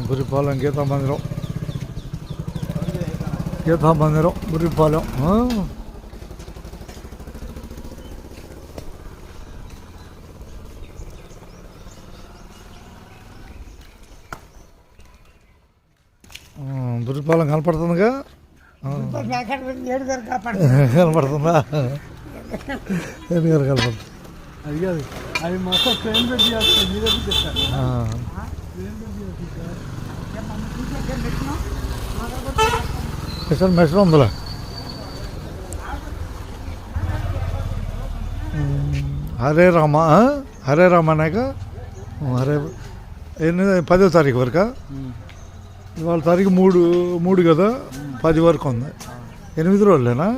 బురిపాలెం గీతా మందిరం, గీతా మందిరం బురిపాలెం. బురిపాలెం కనపడుతుందిగా, కనపడుతుందా? ఎందుకు కనపడుతుంది? అది మొత్తం ట్రైన్ పెట్టి సార్ మెషిన్ ఉందిలే. హరే రామ, హరే రామ అనేక హరే. ఎన్ని 10వ తారీఖు వరకా? ఇవాళ తారీఖు 3 కదా, 10 వరకు ఉంది. 8 రోజులేనా?